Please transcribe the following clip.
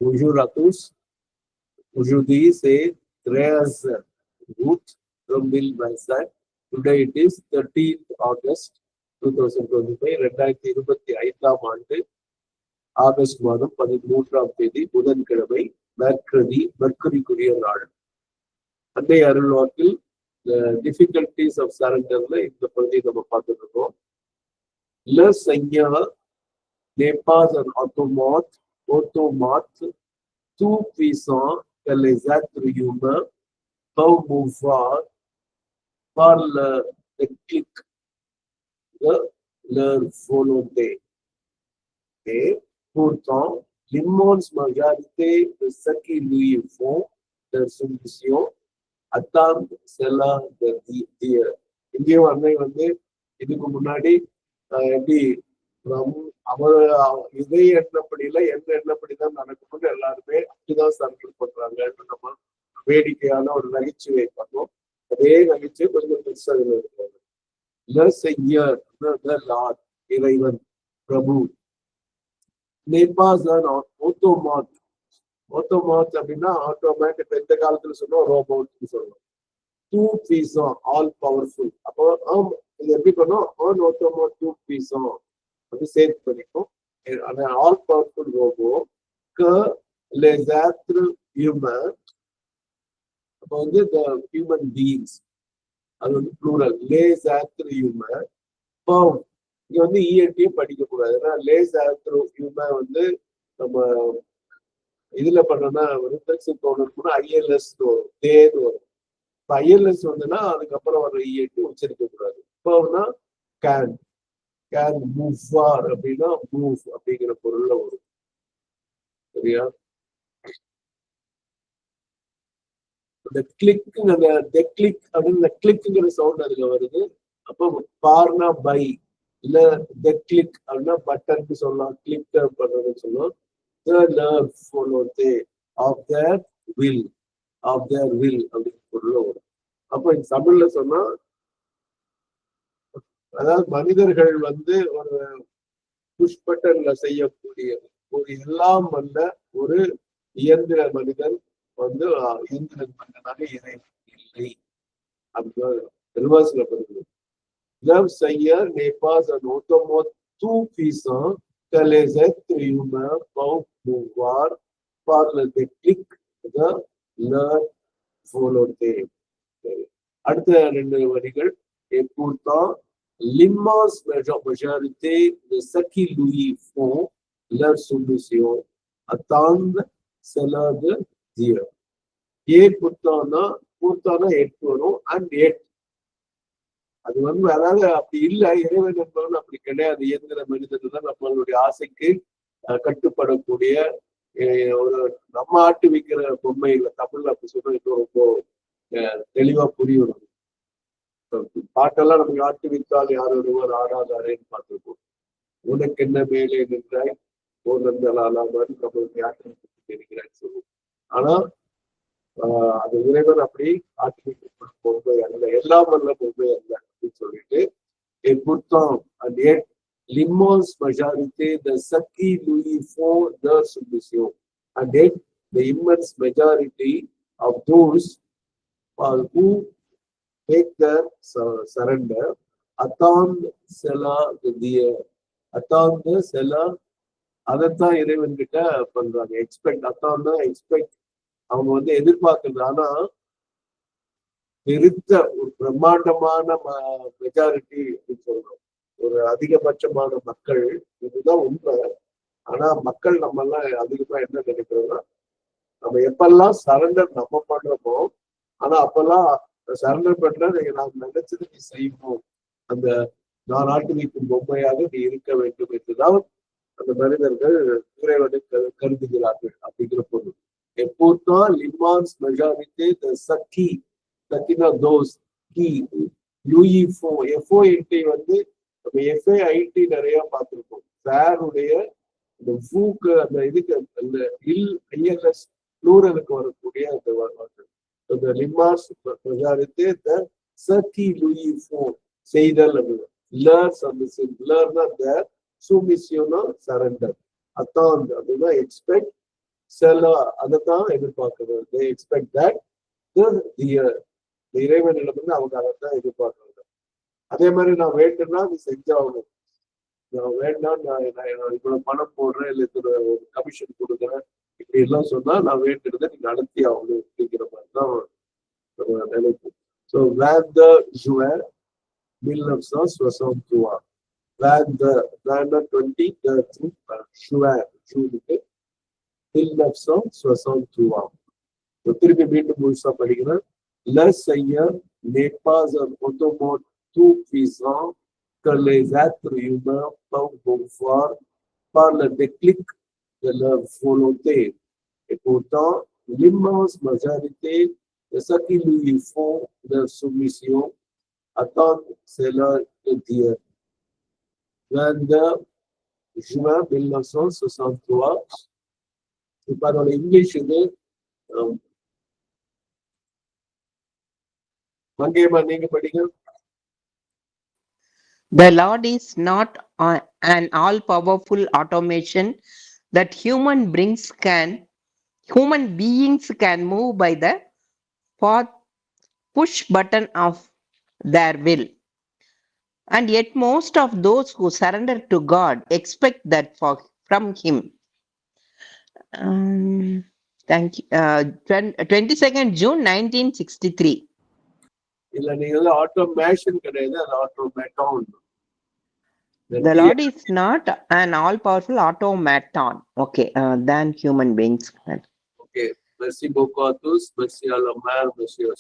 Bonjour à tous. Aujourd'hui, c'est 13 août 2025. Today it is 13th August 2025. 2025 ஆண்டு August மாதம் 13ஆம் தேதி புதன்கிழமை மெர்க்கரிக்குரிய நாள். அன்றைய அருள்வாக்கில் டிஃபிகல்டிஸ் ஆஃப் சரண்டர்ல இந்த பகுதியை நம்ம பார்த்துட்டு இருக்கோம். Le Seigneur n'est pas un automate tout puissant que les êtres humains peuvent mouvoir par le déclic de leur volonté. Et pourtant, l'immense majorité de ceux qui lui font leur soumission attendent cela de Dieu. இங்கேயும் அன்னை இதுக்கு முன்னாடி எப்படி அவர் இதே எண்ணப்படியில எந்த எண்ணப்படிதான் நடக்கும்னு எல்லாருமே அப்படிதான் சர்க்கிள் பண்றாங்கன்னு நம்ம வேடிக்கையான ஒரு நகைச்சுவை பண்ணோம். அதே நகைச்சுவை கொஞ்சம் பெருசாக இருக்காங்க. இறைவன் பிரபு ஆட்டோமாட் அப்படின்னா ஆட்டோமேட்டிக் எந்த காலத்துல சொன்னோம் ரோபோட்னு சொல்லுவோம். டூ பீஸம் ஆல் பவர்ஃபுல். அப்போ இது எப்படி பண்ணோம் ஆட்டோமாட் டூ பீஸம் வந்து சேர்த்து பண்ணிக்கும். All powerful robot les êtres humains. அப்போ வந்து the human beings அது வந்து ப்ளூரல் les êtres humains. இப்போ இங்க வந்து இஎன்டியே படிக்க கூடாது. ஏன்னா les êtres humains வந்து நம்ம இதுல பண்ணோம்னா ரிஃப்ளெக்ஸிவ் ப்ரொனவுன் கூட ஐஎல்எஸ் வரும், தேன்னு வரும். இப்போ ஐஎல்எஸ் வந்துன்னா அதுக்கப்புறம் வர இஎன்டி உச்சரிக்க கூடாது. இப்போனா கேன் மூவ்வார் அப்படின்னா மூவ் அப்படிங்கிற பொருள்ல வரும். சரியா? அந்த கிளிக்குங்க அந்த டெக்ளிக் அப்படின்னு இந்த கிளிக்குங்கிற சவுண்ட் அதுல வருது. அப்போ பார்னா பை இல்ல டெக்ளிக் அப்படின்னா பட்டனுக்கு சொல்லலாம், கிளிக் பண்றதுன்னு சொல்லலாம். ஆஃப் தேர் வில் அப்படின்னு பொருள்ல வரும். அப்போ தமிழ்ல சொன்னா அதாவது மனிதர்கள் வந்து ஒரு புஷ் பட்டன்ல செய்யக்கூடிய ஒரு எல்லாம் வல்ல ஒரு இயந்திர மனிதன் வந்து இயந்திர மனிதனாக இறைவன் இல்லை அப்படின்னு ரிவர்ஸ்ல பண்ணுது. Le Seigneur n'est pas un automate tout puissant que les êtres humains peuvent mouvoir par le déclic de leur volonté. அடுத்த ரெண்டு வரிகள். Et pourtant, l'immense majorité de ceux qui lui font leur soumission attendent cela de Dieu. ஏ புத்தானா எட்டு வரும். And எட் அது வந்து அதாவது அப்படி இல்லை, இறைவன் என்பவன் அப்படி கிடையாது. இயந்திர மனிதன் தான் நம்மளுடைய ஆசைக்கு கட்டுப்படக்கூடிய ஒரு நம்ம ஆட்டு வைக்கிற பொம்மை இல்லை. தமிழ்ல அப்படி சொன்னா இன்னும் ரொம்ப தெளிவா புரியும். பாட்டெல்லாம் நமக்கு ஆட்டு வைத்தால் யார் ஒருவர் ஆடாதாரேன்னு பார்த்துருப்போம். உனக்கு என்ன மேலே நின்றாய் போனந்தலாலா மாதிரி நம்மளுக்கு ஆட்டு இருக்கிறான்னு சொல்லுவோம். ஆனா அது இறைவன் அப்படி ஆட்டு வைக்கப்படும் பொம்மை அல்ல, எல்லாம் அல்ல பொம்மை அல்ல அப்படின்னு சொல்லிட்டு pourtant and yet l'immense majorité de ceux qui lui font leur soumission and yet the immense majority of those who make their surrender attend cela de Dieu. attend cela அதைத்தான் இறைவன் கிட்ட பண்றாங்க. எக்ஸ்பெக்ட் அத்தான்னா எக்ஸ்பெக்ட் அவங்க வந்து எதிர்பார்க்கறது. ஆனா பெருத்த ஒரு பிரம்மாண்டமான மெஜாரிட்டி அப்படின்னு சொல்றோம், ஒரு அதிகபட்சமான மக்கள், இதுதான் உண்மை. ஆனா மக்கள் நம்ம எல்லாம் அதிகமா என்ன நினைக்கிறோம்னா நம்ம எப்பெல்லாம் சரண்டர் நம்ம பண்றோமோ ஆனா அப்பெல்லாம் சரண்டர் பண்ற நாம் நினைச்சது நீ செய்யணும், அந்த நான் நாட்டு வைக்கும் பொம்மையாக நீ இருக்க வேண்டும் என்றுதான் அந்த மனிதர்கள் இறைவனை கருதுகிறார்கள் அப்படிங்கிற பொருள். எப்போதான் l'immense majorité de ceux qui those qui FOIT வந்து நம்ம FAIT நிறைய பார்த்திருக்கோம். சாருடைய இந்த ஃபூக்கு அந்த இதுக்கு அந்த ILS ப்ளூரலுக்கு வரக்கூடிய அந்த l'immense majorité de ceux qui lui font செய்தல் அப்படின்னு லர்ஸ் அந்த லர்னா தேர் சூமிஷியோனா சரண்டர் அத்தாந்து அப்படின்னா எக்ஸ்பெக்ட் சில அதைத்தான் எதிர்பார்க்கணும். They expect that the இறைவனிடமிருந்து அவங்க அதைத்தான் எதிர்பார்க்கணும். அதே மாதிரி நான் வேண்டும்னா அது செஞ்சாகணும். நான் வேண்டாம், நான் இவ்வளவு பணம் போடுறேன், இல்லை இவ்வளவு கமிஷன் கொடுக்குறேன், இப்படி எல்லாம் சொன்னா நான் வேண்டுறதை நீ நடத்தி ஆகணும் அப்படிங்கிற மாதிரிதான் நினைப்பு. ஸோ வேந்த ஜுவர் 1963. வேந்த 20 ஜுவர் ஜூனுக்கு 1963. திருப்பி மீண்டும் முழுசா படிக்கிறேன். Le Seigneur n'est pas un automate tout puissant que les êtres humains peuvent pouvoir par le déclic de leur volonté. Et pourtant, l'immense majorité de ceux qui lui font leur soumission attendent cela de Dieu. 22 juin 1963. இப்போ அதோட English இது மங்கேமா நீங்க படிங்க. The Lord is not an all-powerful automation that human beings can move by the push button of their will. And yet most of those who surrender to God expect that from Him. Thank you. 22nd June 1963. இல்ல நீங்க automation கிடையாது, அது ஆட்டோமேட்டான். The Lord is not an all-powerful automaton, okay, than human beings. Okay, merci beaucoup à tous, merci à la mère, merci à